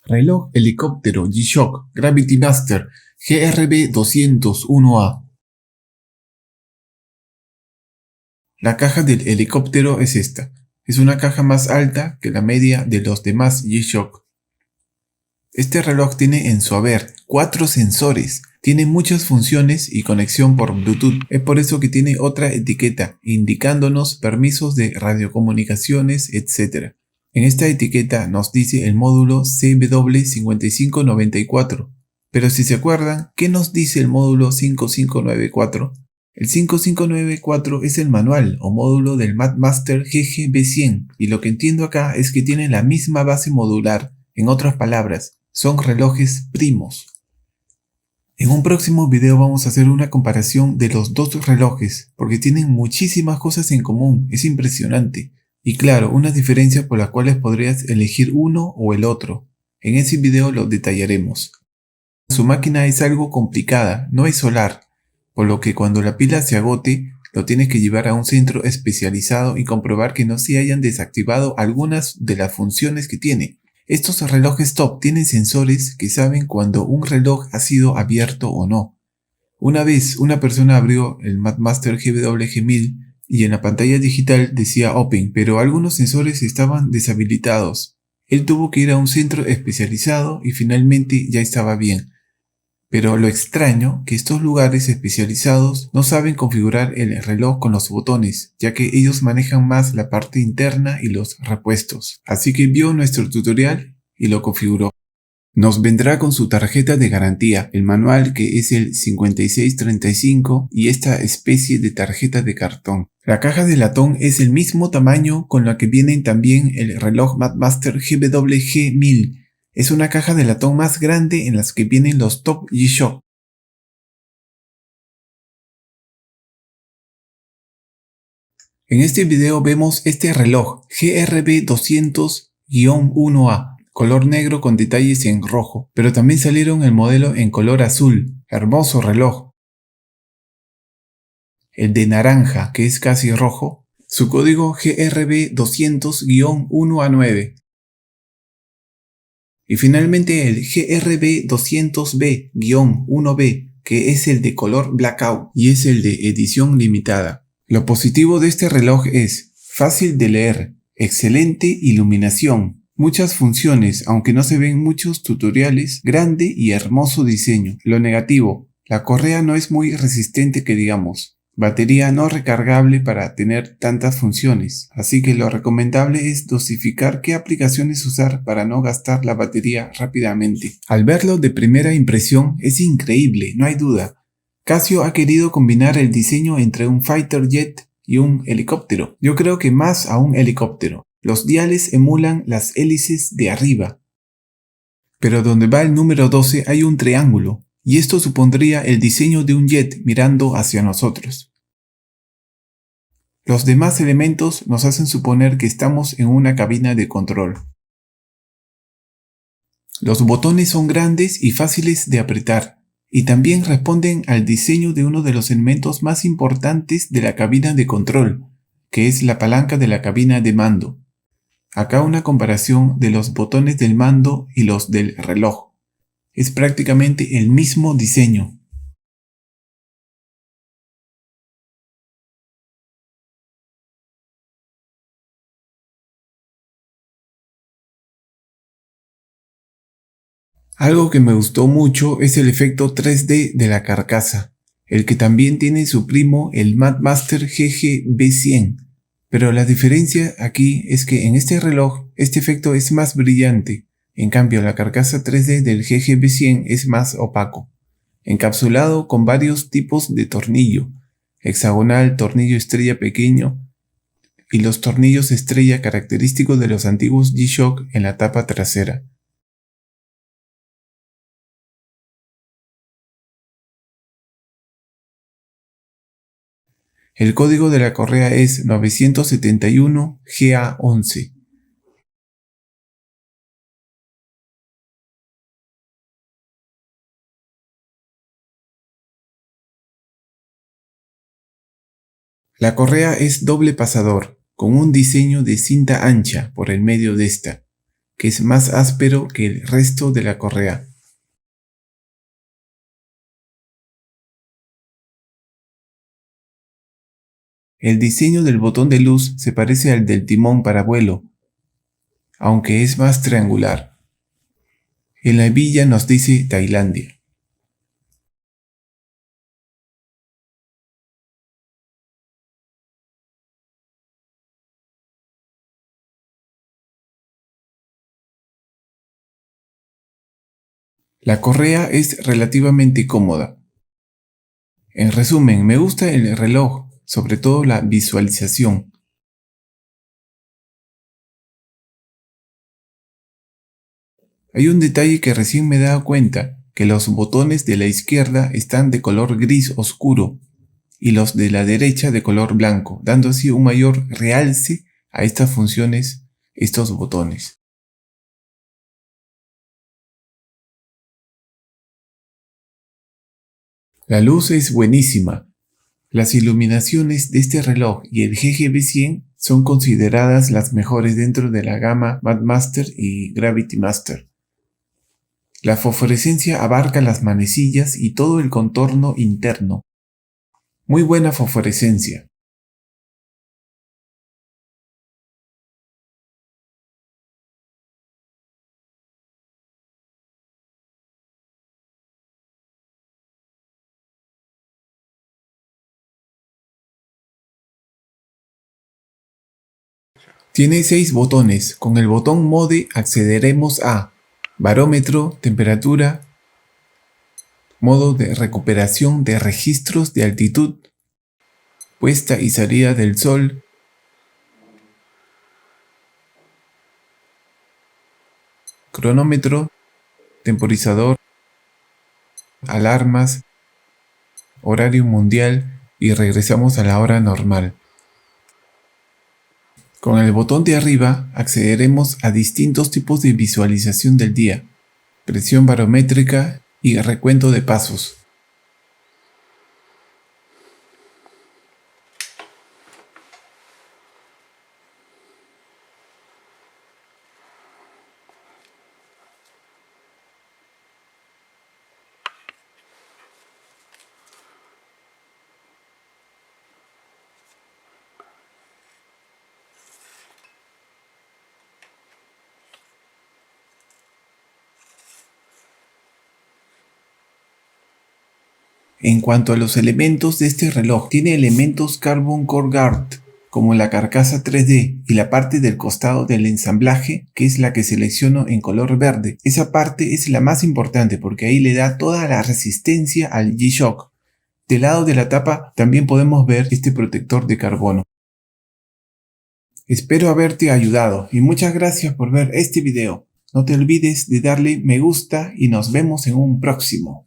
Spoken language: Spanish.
Reloj helicóptero G-Shock Gravity Master GRB201A. La caja del helicóptero es esta. Es una caja más alta que la media de los demás G-Shock. Este reloj tiene en su haber 4 sensores, tiene muchas funciones y conexión por Bluetooth. Es por eso que tiene otra etiqueta indicándonos permisos de radiocomunicaciones, etc. En esta etiqueta nos dice el módulo CW5594. Pero si se acuerdan, ¿qué nos dice el módulo 5594? El 5594 es el manual o módulo del MadMaster GGB100 y lo que entiendo acá es que tiene la misma base modular. En otras palabras, son relojes primos. En un próximo video vamos a hacer una comparación de los dos relojes porque tienen muchísimas cosas en común, es impresionante. Y claro, unas diferencias por las cuales podrías elegir uno o el otro. En ese video lo detallaremos. Su máquina es algo complicada, no es solar, por lo que cuando la pila se agote, lo tienes que llevar a un centro especializado y comprobar que no se hayan desactivado algunas de las funciones que tiene. Estos relojes top tienen sensores que saben cuando un reloj ha sido abierto o no. Una vez una persona abrió el MadMaster GW1000 y en la pantalla digital decía Open, pero algunos sensores estaban deshabilitados. Él tuvo que ir a un centro especializado y finalmente ya estaba bien. Pero lo extraño que estos lugares especializados no saben configurar el reloj con los botones, ya que ellos manejan más la parte interna y los repuestos. Así que vio nuestro tutorial y lo configuró. Nos vendrá con su tarjeta de garantía, el manual que es el 5635 y esta especie de tarjeta de cartón. La caja de latón es el mismo tamaño con la que vienen también el reloj MadMaster GWG1000. Es una caja de latón más grande en las que vienen los top G-Shock. En este video vemos este reloj GRB200-1A, color negro con detalles en rojo, pero también salieron el modelo en color azul, hermoso reloj. El de naranja, que es casi rojo, su código GRB200-1A9. Y finalmente el GRB200B-1B, que es el de color blackout y es el de edición limitada. Lo positivo de este reloj es fácil de leer, excelente iluminación, muchas funciones aunque no se ven muchos tutoriales, grande y hermoso diseño. Lo negativo, la correa no es muy resistente que digamos. Batería no recargable para tener tantas funciones, así que lo recomendable es dosificar qué aplicaciones usar para no gastar la batería rápidamente. Al verlo de primera impresión es increíble, no hay duda. Casio ha querido combinar el diseño entre un fighter jet y un helicóptero. Yo creo que más a un helicóptero. Los diales emulan las hélices de arriba. Pero donde va el número 12 hay un triángulo. Y esto supondría el diseño de un jet mirando hacia nosotros. Los demás elementos nos hacen suponer que estamos en una cabina de control. Los botones son grandes y fáciles de apretar, y también responden al diseño de uno de los elementos más importantes de la cabina de control, que es la palanca de la cabina de mando. Acá una comparación de los botones del mando y los del reloj. Es prácticamente el mismo diseño. Algo que me gustó mucho es el efecto 3D de la carcasa, el que también tiene su primo el MadMaster GGB100, pero la diferencia aquí es que en este reloj este efecto es más brillante, en cambio la carcasa 3D del GGB100 es más opaco, encapsulado con varios tipos de tornillo, hexagonal, tornillo estrella pequeño y los tornillos estrella característicos de los antiguos G-Shock en la tapa trasera. El código de la correa es 971GA11. La correa es doble pasador, con un diseño de cinta ancha por el medio de esta, que es más áspero que el resto de la correa. El diseño del botón de luz se parece al del timón para vuelo, aunque es más triangular. En la hebilla nos dice Tailandia. La correa es relativamente cómoda. En resumen, me gusta el reloj, sobre todo la visualización. Hay un detalle que recién me he dado cuenta, que los botones de la izquierda están de color gris oscuro y los de la derecha de color blanco, dando así un mayor realce a estas funciones, estos botones. La luz es buenísima. Las iluminaciones de este reloj y el GGB100 son consideradas las mejores dentro de la gama Madmaster y Gravity Master. La fosforescencia abarca las manecillas y todo el contorno interno. Muy buena fosforescencia. Tiene 6 botones. Con el botón Mode accederemos a barómetro, temperatura, modo de recuperación de registros de altitud, puesta y salida del sol, cronómetro, temporizador, alarmas, horario mundial y regresamos a la hora normal. Con el botón de arriba accederemos a distintos tipos de visualización del día, presión barométrica y recuento de pasos. En cuanto a los elementos de este reloj, tiene elementos Carbon Core Guard, como la carcasa 3D y la parte del costado del ensamblaje, que es la que selecciono en color verde. Esa parte es la más importante porque ahí le da toda la resistencia al G-Shock. Del lado de la tapa también podemos ver este protector de carbono. Espero haberte ayudado y muchas gracias por ver este video. No te olvides de darle me gusta y nos vemos en un próximo.